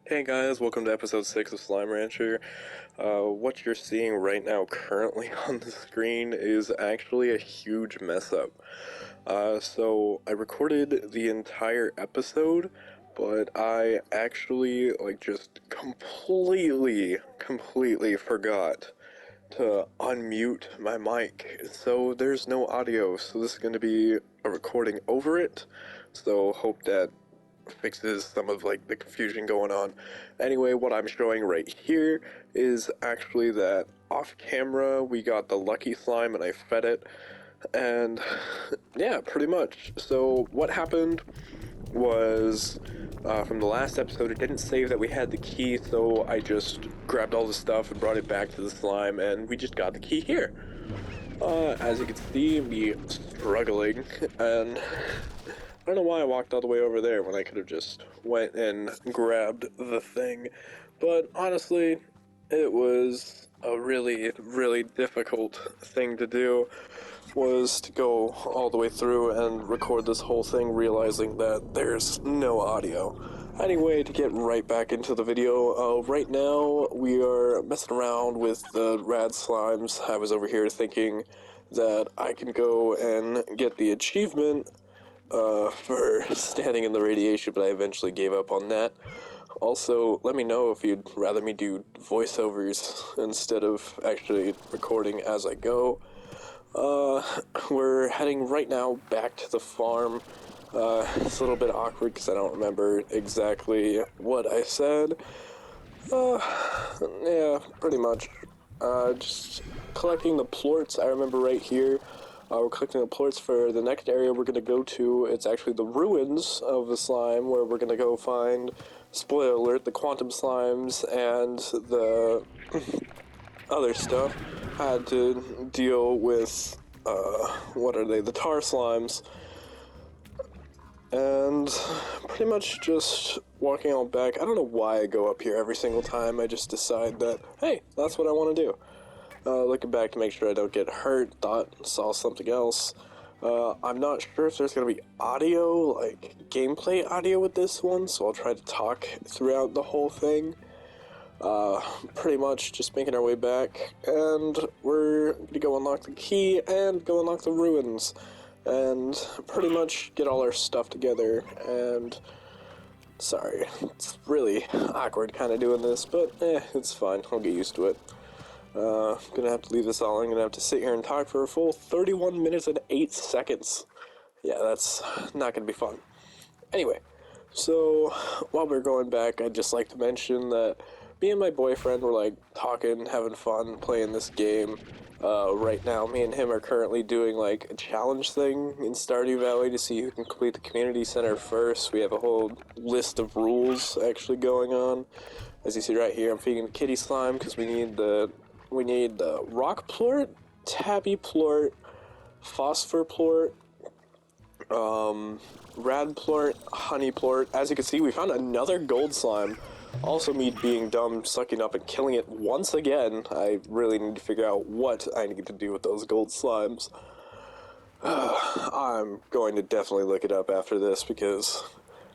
Hey guys, welcome to episode 6 of Slime Rancher. What you're seeing right now currently on the screen is actually a huge mess up. So I recorded the entire episode, but I actually just completely forgot to unmute my mic. So there's no audio, so this is going to be a recording over it. So hope that fixes some of the confusion going on. Anyway, what I'm showing right here is actually that off camera we got the lucky slime and I fed it, and yeah, pretty much. So what happened was from the last episode, it didn't save that we had the key, so I just grabbed all the stuff and brought it back to the slime, and we just got the key here. As you can see, me struggling, and I don't know why I walked all the way over there when I could have just went and grabbed the thing, but honestly, it was a really difficult thing to do, was to go all the way through and record this whole thing realizing that there's no audio. Anyway, to get right back into the video, right now we are messing around with the rad slimes. I was over here thinking that I can go and get the achievement for standing in the radiation, but I eventually gave up on that. Also, let me know if you'd rather me do voiceovers instead of actually recording as I go. We're heading right now back to the farm. It's a little bit awkward because I don't remember exactly what I said. Yeah, pretty much. Just collecting the plorts. I remember right here. We're collecting the plorts for the next area we're going to go to. It's actually the ruins of the slime, where we're going to go find, spoiler alert, the quantum slimes and the other stuff. Had to deal with, what are they, the tar slimes. And pretty much just walking on back. I don't know why I go up here every single time. I just decide that, hey, that's what I want to do. Looking back to make sure I don't get hurt, saw something else. I'm not sure if there's going to be audio, like gameplay audio with this one, so I'll try to talk throughout the whole thing. Pretty much just making our way back, and we're going to go unlock the key and go unlock the ruins, and pretty much get all our stuff together. And sorry, it's really awkward kind of doing this, but it's fine, I'll get used to it. Gonna have to leave this all. I'm gonna have to sit here and talk for a full 31 minutes and 8 seconds. Yeah, that's not gonna be fun. Anyway, so while we're going back, I'd just like to mention that me and my boyfriend were talking, having fun, playing this game. Right now, me and him are currently doing a challenge thing in Stardew Valley to see who can complete the community center first. We have a whole list of rules actually going on. As you see right here, I'm feeding the kitty slime because we need the rock plort, tabby plort, phosphor plort, rad plort, honey plort. As you can see, we found another gold slime. Also, me being dumb, sucking up and killing it once again. I really need to figure out what I need to do with those gold slimes. I'm going to definitely look it up after this because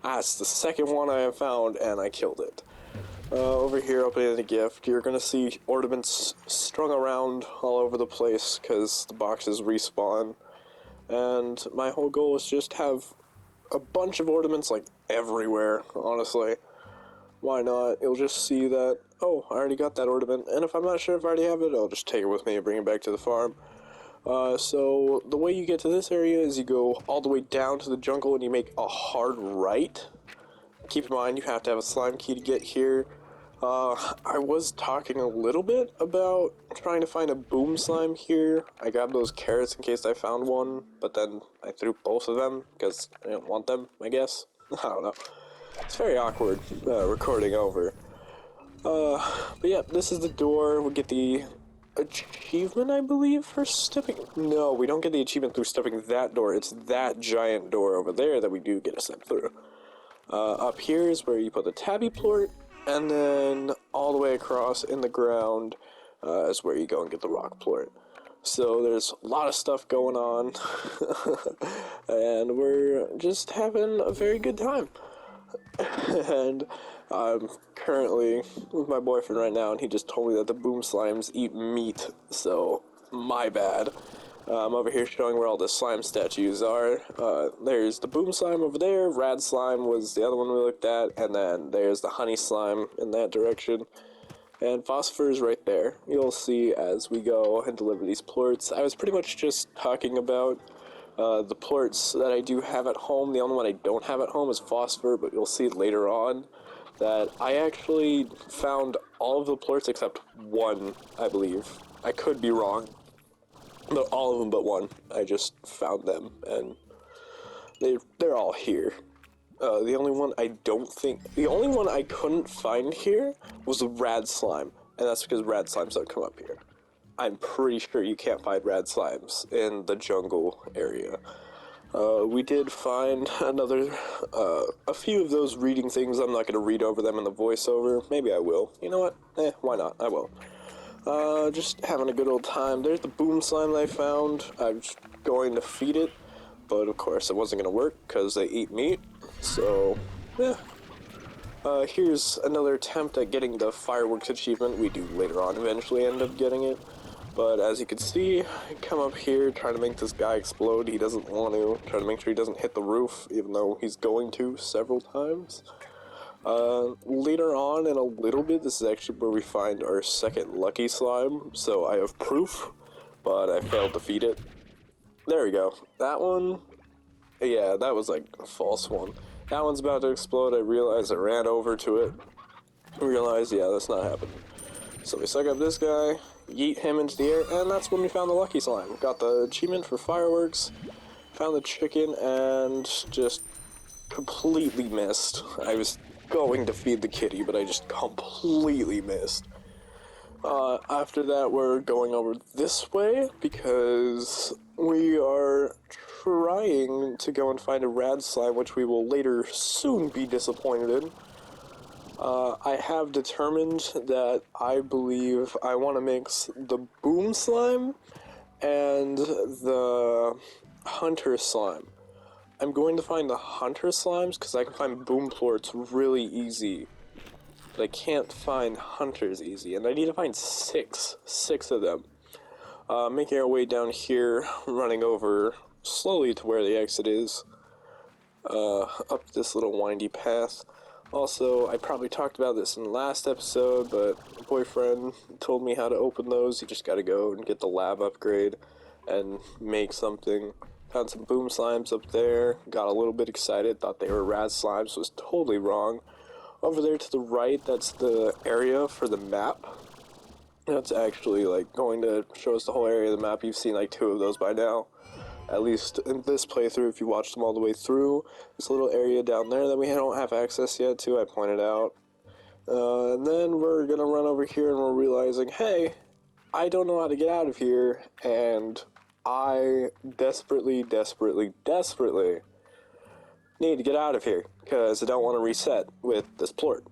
that's the second one I have found and I killed it. Over here, opening the gift, you're gonna see ornaments strung around all over the place because the boxes respawn. And my whole goal is just have a bunch of ornaments everywhere, honestly. Why not? You'll just see that, oh, I already got that ornament, and if I'm not sure if I already have it, I'll just take it with me and bring it back to the farm. So the way you get to this area is you go all the way down to the jungle and you make a hard right. Keep in mind, you have to have a slime key to get here. I was talking a little bit about trying to find a boom slime here. I grabbed those carrots in case I found one, but then I threw both of them because I didn't want them, I guess. I don't know. It's very awkward, recording over. But yeah, this is the door. We get the achievement, I believe, for stepping... No, we don't get the achievement through stepping that door. It's that giant door over there that we do get a step through. Up here is where you put the tabby plort, and then all the way across in the ground is where you go and get the rock plort. So there's a lot of stuff going on, and we're just having a very good time. And I'm currently with my boyfriend right now, and he just told me that the boom slimes eat meat, so my bad. I'm over here showing where all the slime statues are. There's the boom slime over there, rad slime was the other one we looked at, and then there's the honey slime in that direction. And phosphor is right there. You'll see as we go and deliver these plorts. I was pretty much just talking about the plorts that I do have at home. The only one I don't have at home is phosphor, but you'll see later on that I actually found all of the plorts except one, I believe. I could be wrong, but all of them but one. I just found them, and they're all here. The only one I couldn't find here was the rad slime, and that's because rad slimes don't come up here. I'm pretty sure you can't find rad slimes in the jungle area. We did find a few of those reading things. I'm not going to read over them in the voiceover. Maybe I will. You know what? Why not? I will. Just having a good old time. There's the boom slime that I found. I was going to feed it, but of course it wasn't going to work because they eat meat. So, yeah. Here's another attempt at getting the fireworks achievement. We do later on eventually end up getting it. But as you can see, I come up here trying to make this guy explode. He doesn't want to. Trying to make sure he doesn't hit the roof, even though he's going to several times. Later on in a little bit, this is actually where we find our second lucky slime. So I have proof, but I failed to feed it. There we go. That one, yeah, that was like a false one. That one's about to explode. I realized I ran over to it. Realized, yeah, that's not happening. So we suck up this guy, yeet him into the air, and that's when we found the lucky slime. Got the achievement for fireworks, found the chicken, and just completely missed. I was going to feed the kitty, but I just completely missed. After that, we're going over this way because we are trying to go and find a rad slime, which we will later soon be disappointed in. I have determined that I believe I want to mix the boom slime and the hunter slime. I'm going to find the hunter slimes because I can find boom plorts really easy. But I can't find hunters easy, and I need to find six of them. Making our way down here, running over slowly to where the exit is, up this little windy path. Also, I probably talked about this in the last episode, but my boyfriend told me how to open those. You just gotta go and get the lab upgrade and make something. Found some boom slimes up there, got a little bit excited, thought they were rad slimes, was totally wrong. Over there to the right, that's the area for the map. That's actually like going to show us the whole area of the map. You've seen like 2 of those by now. At least in this playthrough, if you watched them all the way through. This little area down there that we don't have access yet to, I pointed out. And then we're gonna run over here and we're realizing, hey, I don't know how to get out of here, and I desperately need to get out of here, because I don't want to reset with this plort.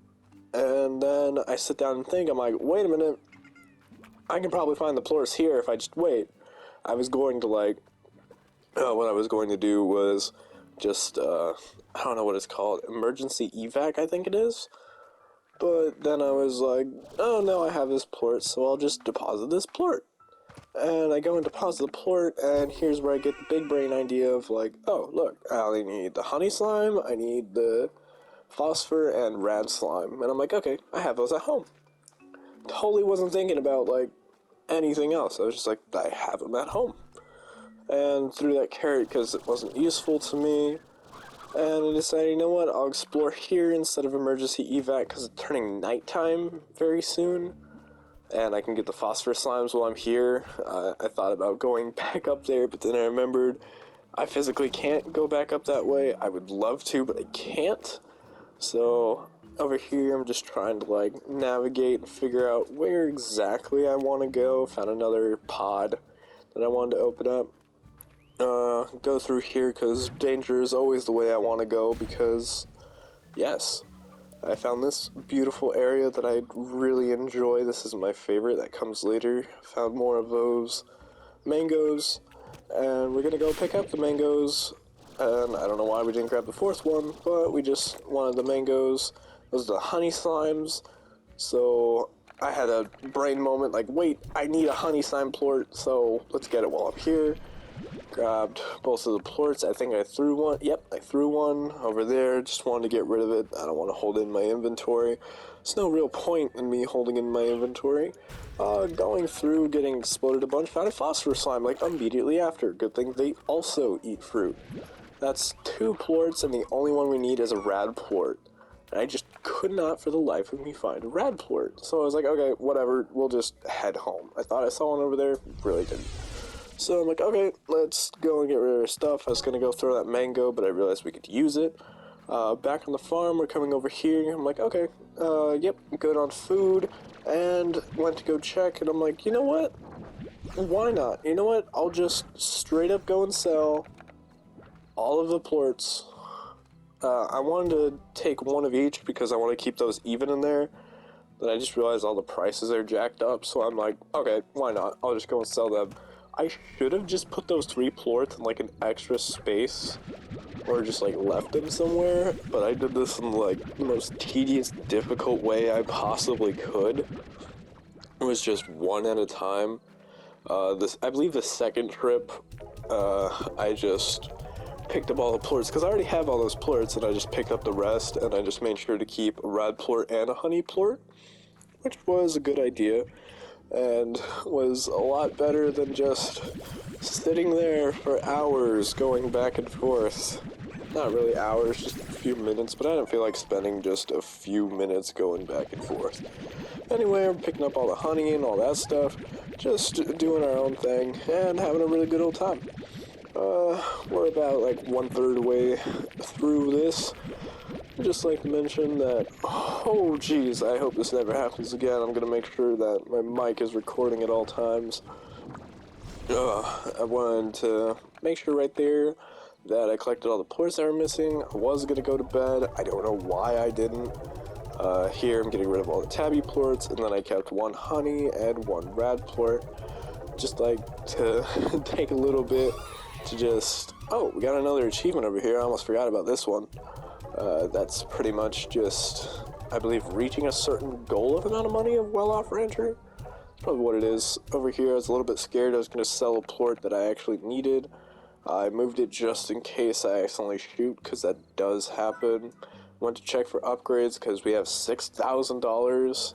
And then I sit down and think, I'm like, wait a minute, I can probably find the plorts here if I just wait. I was going to what I was going to do was just, I don't know what it's called, emergency evac, I think it is. But then I was like, oh no, I have this plort, so I'll just deposit this plort. And I go and deposit the plort, and here's where I get the big brain idea of like, oh, look, I only need the honey slime, I need the phosphor, and rad slime. And I'm like, okay, I have those at home. Totally wasn't thinking about, like, anything else. I was just like, I have them at home. And threw that carrot because it wasn't useful to me. And I decided, you know what, I'll explore here instead of emergency evac because it's turning nighttime very soon. And I can get the phosphor slimes while I'm here. I thought about going back up there, but then I remembered I physically can't go back up that way. I would love to, but I can't. So over here, I'm just trying to like navigate and figure out where exactly I want to go. Found another pod that I wanted to open up. Go through here because danger is always the way I want to go because, yes. I found this beautiful area that I really enjoy. This is my favorite. That comes later. Found more of those mangoes. And we're going to go pick up the mangoes. And I don't know why we didn't grab the 4th one, but we just wanted the mangoes. Those are the honey slimes. So I had a brain moment like, wait, I need a honey slime plort, so let's get it while I'm here. Grabbed both of the plorts. I think I threw one. Yep, I threw one over there. Just wanted to get rid of it. I don't want to hold it in my inventory. There's no real point in me holding in my inventory. Going through, getting exploded a bunch, found a phosphor slime like immediately after. Good thing they also eat fruit. That's 2 plorts, and the only one we need is a rad plort. And I just could not for the life of me find a rad plort. So I was like, okay, whatever, we'll just head home. I thought I saw one over there, really didn't. So I'm like, okay, let's go and get rid of our stuff. I was going to go throw that mango, but I realized we could use it. Back on the farm, we're coming over here. I'm like, okay, yep, good on food. And went to go check, and I'm like, you know what? Why not? You know what? I'll just straight up go and sell all of the plorts. I wanted to take one of each because I want to keep those even in there. Then I just realized all the prices are jacked up, so I'm like, okay, why not? I'll just go and sell them. I should have just put those 3 plorts in like an extra space or just like left them somewhere, but I did this in like the most tedious, difficult way I possibly could. It was just one at a time. I believe the second trip, I just picked up all the plorts because I already have all those plorts, and I just picked up the rest, and I just made sure to keep a rad plort and a honey plort, which was a good idea. And was a lot better than just sitting there for hours going back and forth. Not really hours, just a few minutes, but I didn't feel like spending just a few minutes going back and forth. Anyway, I'm picking up all the honey and all that stuff, just doing our own thing, and having a really good old time. We're about like 1/3 way through this. I'd just like to mention that, oh geez, I hope this never happens again. I'm going to make sure that my mic is recording at all times. I wanted to make sure right there that I collected all the plorts that were missing. I was going to go to bed. I don't know why I didn't. Here I'm getting rid of all the tabby plorts, and then I kept 1 honey and 1 rad plort. Just like to take a little bit to just, oh, we got another achievement over here. I almost forgot about this one. That's pretty much just, I believe, reaching a certain goal of amount of money of well-off rancher. That's probably what it is. Over here, I was a little bit scared. I was going to sell a plort that I actually needed. I moved it just in case I accidentally shoot, because that does happen. Went to check for upgrades, because we have $6,000.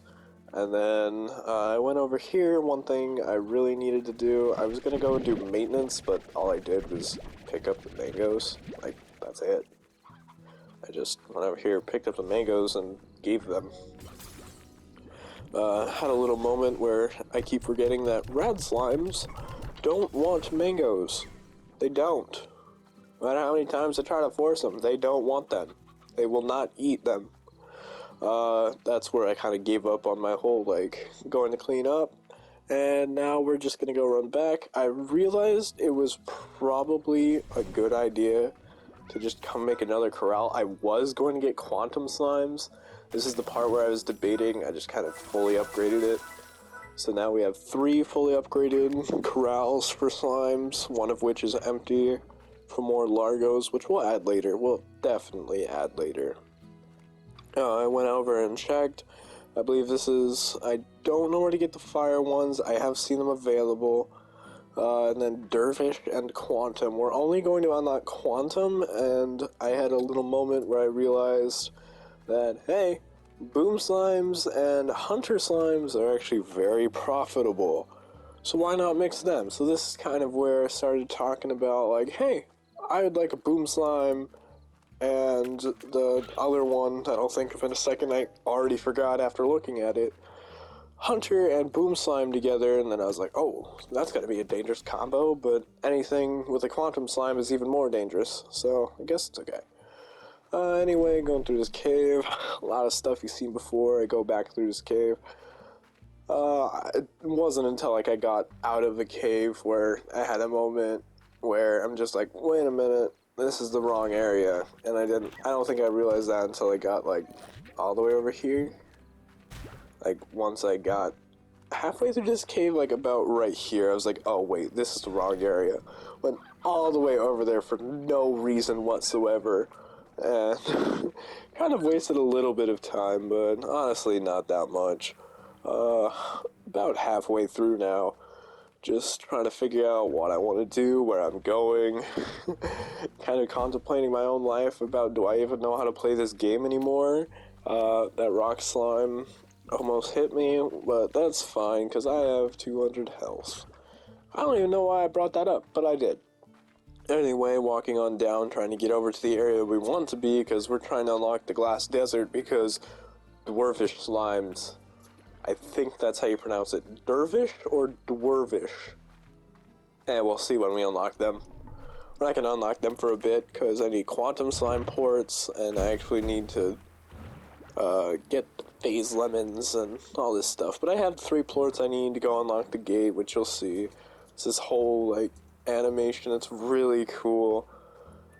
And then I went over here. One thing I really needed to do, I was going to go and do maintenance, but all I did was pick up the mangoes. Like, that's it. I just went over here, picked up the mangoes, and gave them. Had a little moment where I keep forgetting that rad slimes don't want mangoes. They don't. No matter how many times I try to force them, they don't want them. They will not eat them. That's where I kind of gave up on my whole, like, going to clean up. And now we're just going to go run back. I realized it was probably a good idea to just come make another corral. I was going to get quantum slimes. This is the part where I was debating. I just kind of fully upgraded it. So now we have 3 fully upgraded corrals for slimes, one of which is empty for more largos, which we'll add later. We'll definitely add later. I went over and checked. I believe this is, I don't know where to get the fire ones. I have seen them available. And then Dervish and Quantum. We're only going to unlock Quantum, and I had a little moment where I realized that, hey, Boom Slimes and Hunter Slimes are actually very profitable. So why not mix them? So this is kind of where I started talking about, like, hey, I would like a Boom Slime, and the other one that I'll think of in a second, I already forgot after looking at it. Hunter and Boom Slime together, and then I was like, oh, that's gotta be a dangerous combo, but anything with a Quantum Slime is even more dangerous, so I guess it's okay. Anyway, going through this cave, a lot of stuff you've seen before. I go back through this cave. It wasn't until, like, I got out of the cave where I had a moment where I'm just like, wait a minute, this is the wrong area, and I don't think I realized that until I got, like, all the way over here. Like, once I got halfway through this cave, like, about right here, I was like, oh, wait, this is the wrong area. Went all the way over there for no reason whatsoever. and kind of wasted a little bit of time, but honestly not that much. About halfway through now, just trying to figure out what I want to do, where I'm going, kind of contemplating my own life about do I even know how to play this game anymore. That rock slime almost hit me, but that's fine because I have 200 health. I don't even know why I brought that up, but I did. Anyway, walking on down, trying to get over to the area we want to be because we're trying to unlock the glass desert because dwarvish slimes. I think that's how you pronounce it. Dervish or dwarvish? And we'll see when we unlock them. We're not going to unlock them for a bit because I need quantum slime ports and I actually need to get phase lemons and all this stuff. But I have 3 ports I need to go unlock the gate, which you'll see. It's this whole, like, animation. It's really cool.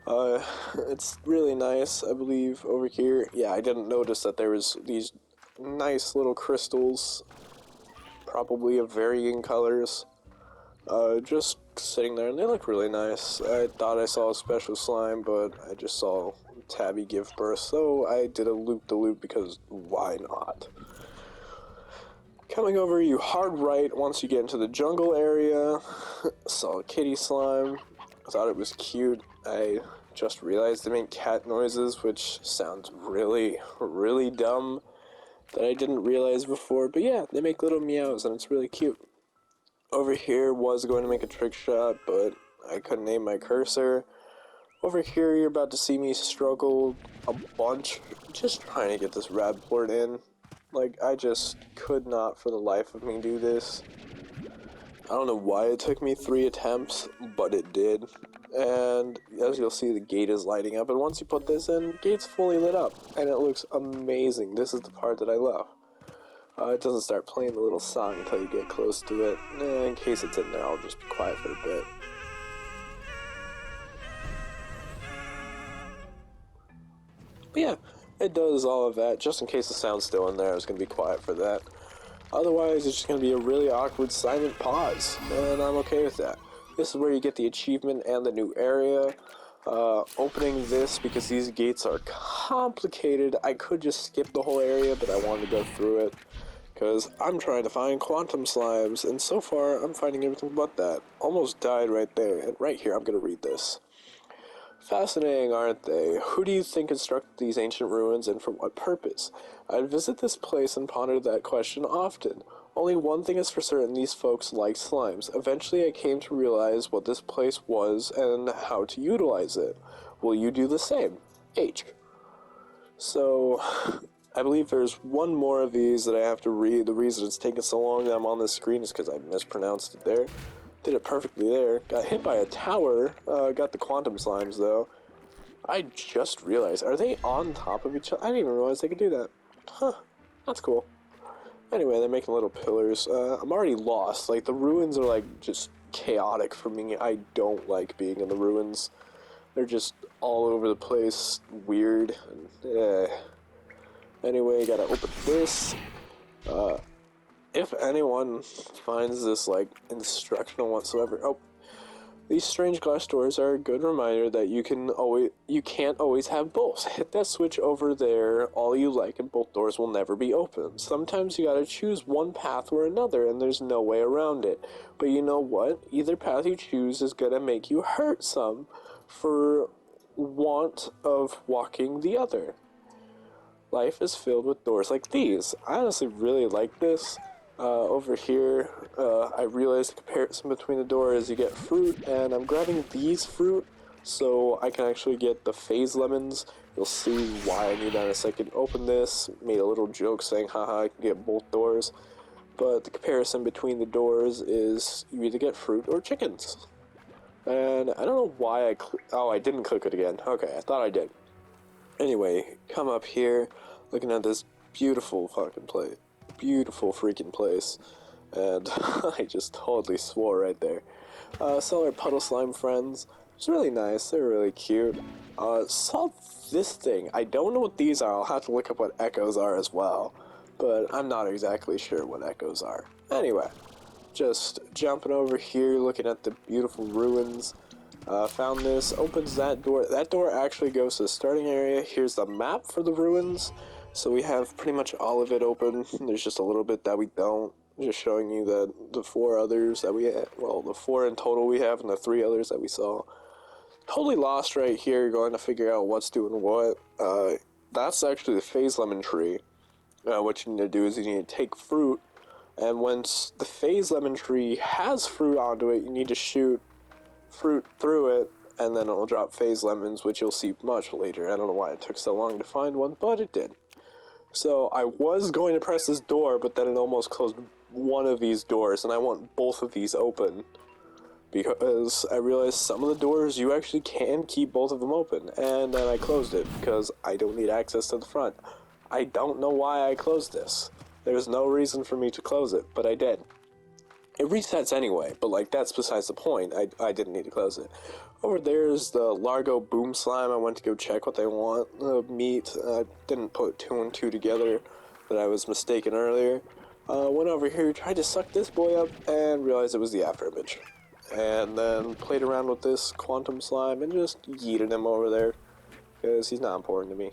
It's really nice, I believe, over here. Yeah, I didn't notice that there was these nice little crystals, probably of varying colors, just sitting there, and they look really nice. I thought I saw a special slime, but I just saw Tabby give birth, so I did a loop-de-loop because why not? Coming over, you hard right once you get into the jungle area. Saw a kitty slime. I thought it was cute. I just realized they make cat noises, which sounds really, really dumb that I didn't realize before. But yeah, they make little meows, and it's really cute. Over here was going to make a trick shot, but I couldn't aim my cursor. Over here, you're about to see me struggle a bunch, just trying to get this rad port in. Like, I just could not for the life of me do this. I don't know why it took me 3 attempts, but it did. And as you'll see, the gate is lighting up, and once you put this in, the gate's fully lit up, and it looks amazing. This is the part that I love. It doesn't start playing the little song until you get close to it. In case it's in there, I'll just be quiet for a bit. But yeah, it does all of that. Just in case the sound's still in there, I was going to be quiet for that. Otherwise, it's just going to be a really awkward silent pause, and I'm okay with that. This is where you get the achievement and the new area. Opening this because these gates are complicated. I could just skip the whole area, but I wanted to go through it because I'm trying to find quantum slimes, and so far I'm finding everything but that. Almost died right there, and right here I'm going to read this. Fascinating, aren't they? Who do you think constructed these ancient ruins, and for what purpose? I'd visit this place and ponder that question often. Only one thing is for certain, these folks liked slimes. Eventually I came to realize what this place was and how to utilize it. Will you do the same? H. So, I believe there's one more of these that I have to read. The reason it's taking so long that I'm on the screen is because I mispronounced it there. Did it perfectly there. Got hit by a tower. Got the quantum slimes, though. I just realized, are they on top of each other? I didn't even realize they could do that. Huh, that's cool. Anyway, they're making little pillars. I'm already lost. Like, the ruins are, like, just chaotic for me. I don't like being in the ruins. They're just all over the place, weird. Anyway, gotta open this. If anyone finds this, like, instructional whatsoever... Oh, these strange glass doors are a good reminder that you can't always have both. Hit that switch over there all you like and both doors will never be open. Sometimes you gotta choose one path or another and there's no way around it. But you know what? Either path you choose is gonna make you hurt some for want of walking the other. Life is filled with doors like these. I honestly really like this. Over here, I realized the comparison between the doors. You get fruit, and I'm grabbing these fruit so I can actually get the phase lemons. You'll see why I need that in a second. Open this, made a little joke saying, haha, I can get both doors. But the comparison between the doors is you either get fruit or chickens. And I don't know why I didn't click it again. Okay, I thought I did. Anyway, come up here, looking at this beautiful fucking place. Beautiful freaking place, and I just totally swore right there. Saw our puddle slime friends. It's really nice. They're really cute. Saw this thing. I don't know what these are. I'll have to look up what echoes are as well, but I'm not exactly sure what echoes are. Anyway, just jumping over here, looking at the beautiful ruins. Found this, opens that door. That door actually goes to the starting area. Here's the map for the ruins. So we have pretty much all of it open. There's just a little bit that we don't. Just showing you that the 4 others that we have, well, the 4 in total we have and the 3 others that we saw. Totally lost right here, going to figure out what's doing what. That's actually the phase lemon tree. What you need to do is you need to take fruit, and once the phase lemon tree has fruit onto it, you need to shoot fruit through it, and then it'll drop phase lemons, which you'll see much later. I don't know why it took so long to find one, but it did. So I was going to press this door, but then it almost closed one of these doors, and I want both of these open, because I realized some of the doors you actually can keep both of them open, and then I closed it because I don't need access to the front. I don't know why I closed this. There's no reason for me to close it, but I did. It resets anyway, but like that's besides the point. I didn't need to close it. Over there's the Largo Boom Slime. I went to go check what they want. Meat. I didn't put 2 and 2 together, but I was mistaken earlier. Went over here, tried to suck this boy up, and realized it was the after image. And then played around with this Quantum Slime and just yeeted him over there, because he's not important to me.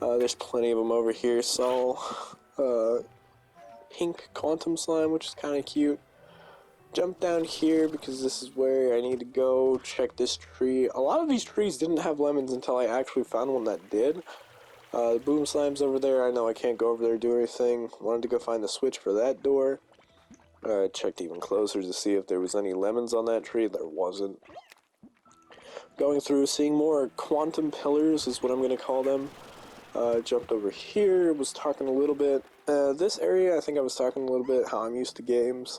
There's plenty of them over here. So, pink Quantum Slime, which is kind of cute. Jump down here because this is where I need to go check this tree. A lot of these trees didn't have lemons until I actually found one that did. The Boom Slime's over there. I know I can't go over there and do anything. Wanted to go find the switch for that door. Checked even closer to see if there was any lemons on that tree. There wasn't. Going through, seeing more quantum pillars is what I'm going to call them. Jumped over here, was talking a little bit. This area, I think I was talking a little bit how I'm used to games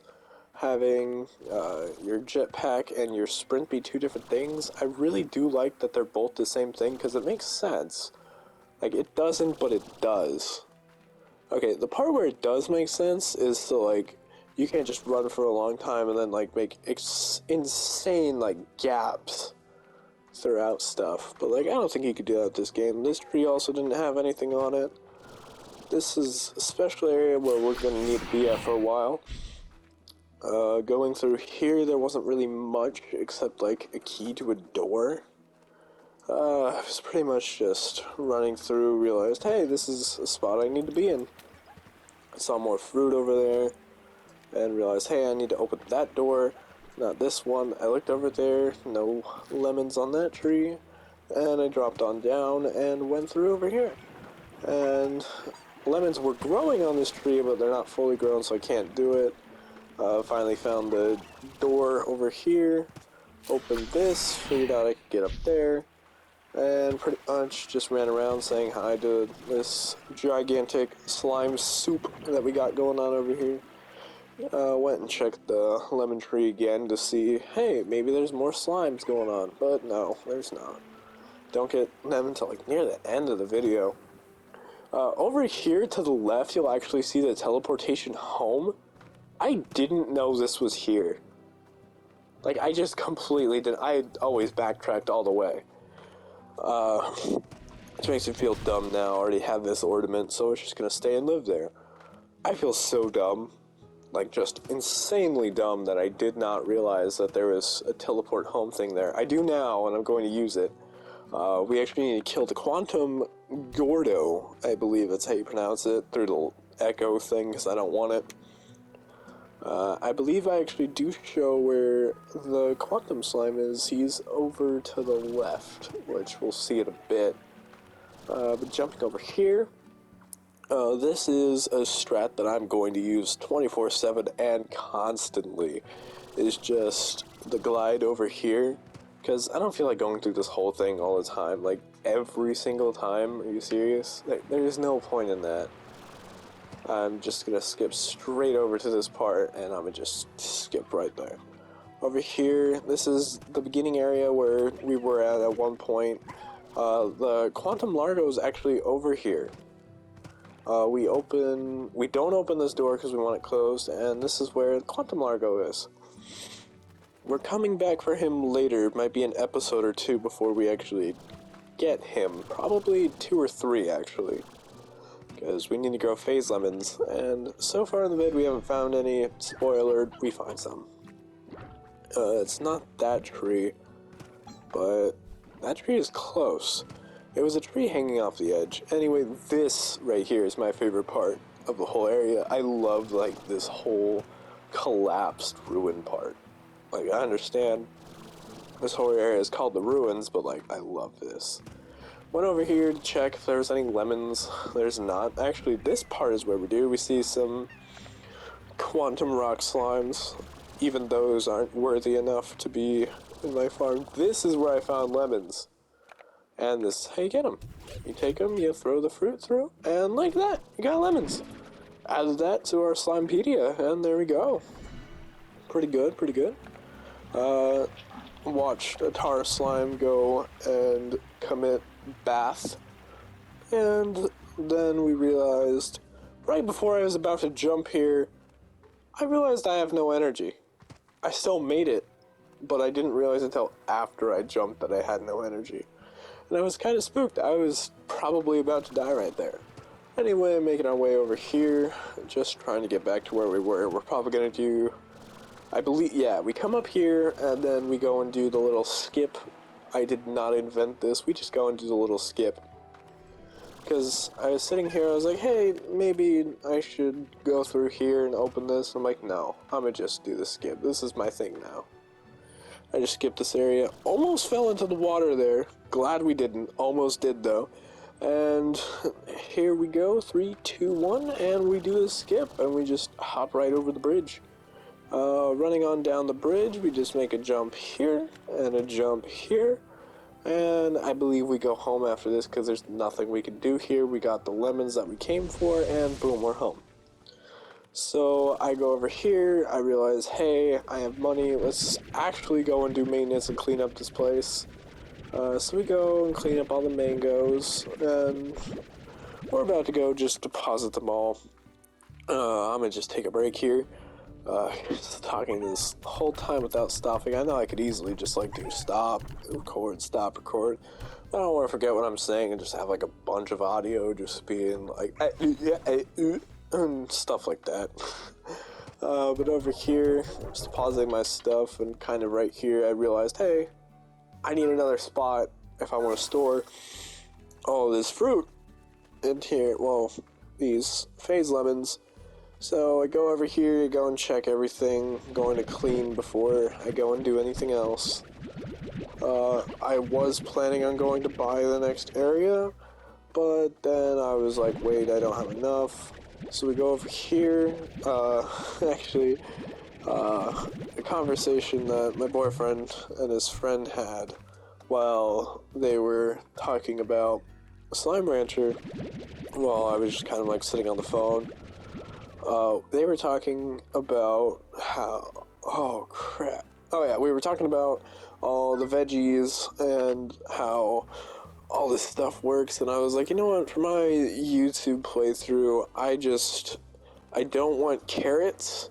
having your jetpack and your sprint be 2 different things. I really do like that they're both the same thing because it makes sense. Like, it doesn't, but it does. Okay, the part where it does make sense is to, like, you can't just run for a long time and then, like, make insane, like, gaps throughout stuff. But, like, I don't think you could do that with this game. This tree also didn't have anything on it. This is a special area where we're going to need to be at for a while. Going through here, there wasn't really much except, like, a key to a door. I was pretty much just running through, realized, hey, this is a spot I need to be in. I saw more fruit over there, and realized, hey, I need to open that door, not this one. I looked over there, no lemons on that tree, and I dropped on down and went through over here. And lemons were growing on this tree, but they're not fully grown, so I can't do it. Finally found the door over here, opened this, figured out I could get up there, and pretty much just ran around saying hi to this gigantic slime soup that we got going on over here. Went and checked the lemon tree again to see, hey, maybe there's more slimes going on, but no, there's not. Don't get them until like near the end of the video. Over here to the left, you'll actually see the teleportation home. I didn't know this was here. Like, I just completely didn't. I always backtracked all the way. Which makes me feel dumb now. I already have this ornament, so it's just gonna stay and live there. I feel so dumb. Like, just insanely dumb that I did not realize that there was a teleport home thing there. I do now, and I'm going to use it. We actually need to kill the Quantum Gordo, I believe that's how you pronounce it, through the echo thing, because I don't want it. I believe I actually do show where the Quantum Slime is. He's over to the left, which we'll see in a bit. But jumping over here, this is a strat that I'm going to use 24/7 and constantly. It's just the glide over here, because I don't feel like going through this whole thing all the time, like every single time. Are you serious? There's no point in that. I'm just gonna skip straight over to this part, and I'm gonna just skip right there. Over here, this is the beginning area where we were at one point. The Quantum Largo is actually over here. We don't open this door because we want it closed, and this is where Quantum Largo is. We're coming back for him later. It might be an episode or 2 before we actually get him. Probably 2 or 3, actually. Because we need to grow phase lemons, and so far in the vid we haven't found any. Spoiler, we find some. It's not that tree. but that tree is close. It was a tree hanging off the edge. Anyway, this right here is my favorite part of the whole area. I love, like, this whole collapsed ruin part. Like, I understand this whole area is called the ruins, but, like, I love this. Went over here to check if there was any lemons. There's not. Actually, this part is where we do. We see some quantum rock slimes. Even those aren't worthy enough to be in my farm. This is where I found lemons. And this is how you get them. You take them, you throw the fruit through, and like that, you got lemons. Added that to our Slimepedia, and there we go. Pretty good, pretty good. Watched a tar slime go and commit bath. And then we realized, right before I was about to jump here, I realized I have no energy. I still made it, but I didn't realize until after I jumped that I had no energy. And I was kind of spooked. I was probably about to die right there. Anyway, making our way over here, just trying to get back to where we were. We're probably going to do, I believe, yeah, we come up here, and then we go and do the little skip. I did not invent this. We just go and do the little skip. Because I was sitting here, I was like, hey, maybe I should go through here and open this. I'm like, no, I'm going to just do the skip. This is my thing now. I just skipped this area. Almost fell into the water there. Glad we didn't. Almost did, though. And here we go. 3, 2, 1. And we do the skip. And we just hop right over the bridge. Running on down the bridge, we just make a jump here. And a jump here. And I believe we go home after this because there's nothing we can do here. We got the lemons that we came for. And boom, we're home. So I go over here, I realize, hey, I have money, let's actually go and do maintenance and clean up this place. So we go and clean up all the mangoes, and we're about to go just deposit them all. I'm gonna just take a break here. Just talking this whole time without stopping. I know I could easily just like do stop, record. I don't want to forget what I'm saying and just have like a bunch of audio just being like, and stuff like that. But over here, I'm just depositing my stuff, and kind of right here, I realized, hey, I need another spot if I want to store all this fruit in here. Well, these phase lemons. So I go over here, go and check everything, going to clean before I go and do anything else. I was planning on going to buy the next area, but then I was like, wait, I don't have enough. So we go over here, actually, a conversation that my boyfriend and his friend had while they were talking about Slime Rancher, while I was just kind of like sitting on the phone. They were talking about how, oh crap, oh yeah, we were talking about all the veggies and how all this stuff works, and I was like, you know what, for my YouTube playthrough, I don't want carrots,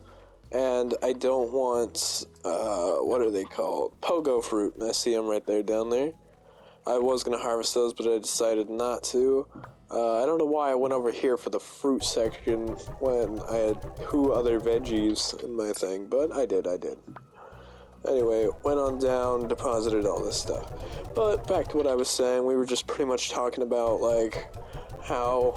and I don't want, what are they called? Pogo fruit, and I see them right there down there. I was going to harvest those, but I decided not to. I don't know why I went over here for the fruit section when I had 2 other veggies in my thing, but I did. Anyway, went on down, deposited all this stuff. But back to what I was saying, we were just pretty much talking about, like, how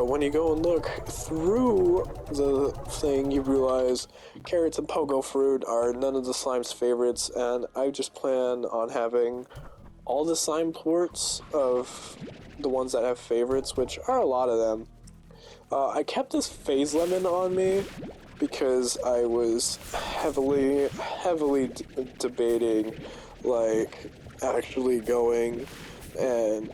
when you go and look through the thing, you realize carrots and pogo fruit are none of the slime's favorites, and I just plan on having all the slime ports of the ones that have favorites, which are a lot of them. I kept this phase lemon on me because I was heavily debating, like, actually going and,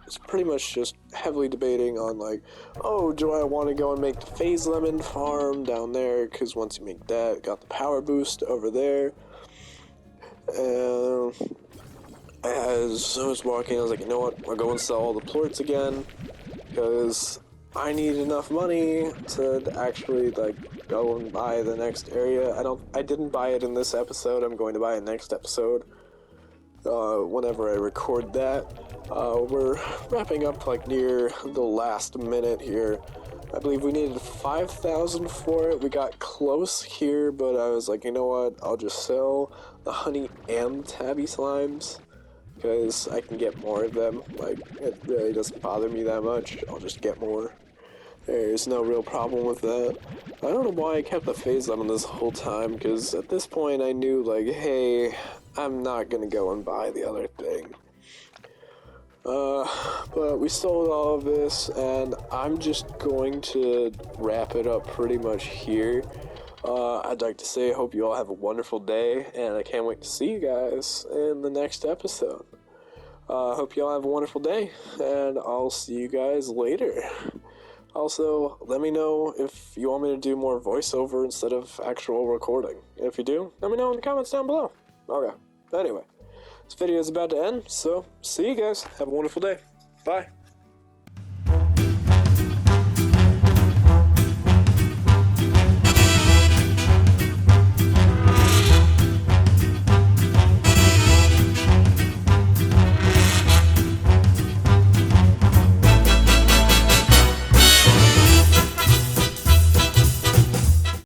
it's pretty much just heavily debating on, like, oh, do I want to go and make the phase lemon farm down there, because once you make that, got the power boost over there. And as I was walking, I was like, you know what, I'll go and sell all the plorts again, because I need enough money to actually, like, go and buy the next area. I didn't buy it in this episode. I'm going to buy it next episode, whenever I record that. We're wrapping up, like, near the last minute here, I believe we needed 5,000 for it. We got close here, but I was like, you know what? I'll just sell the honey and tabby slimes because I can get more of them. Like, it really doesn't bother me that much. I'll just get more. There's no real problem with that. I don't know why I kept the phase on this whole time, because at this point I knew, like, hey, I'm not gonna go and buy the other thing. But we sold all of this, and I'm just going to wrap it up pretty much here. I'd like to say I hope you all have a wonderful day, and I can't wait to see you guys in the next episode. Hope you all have a wonderful day, and I'll see you guys later. Also, let me know if you want me to do more voiceover instead of actual recording. If you do, let me know in the comments down below. Okay, anyway, this video is about to end, so see you guys. Have a wonderful day. Bye.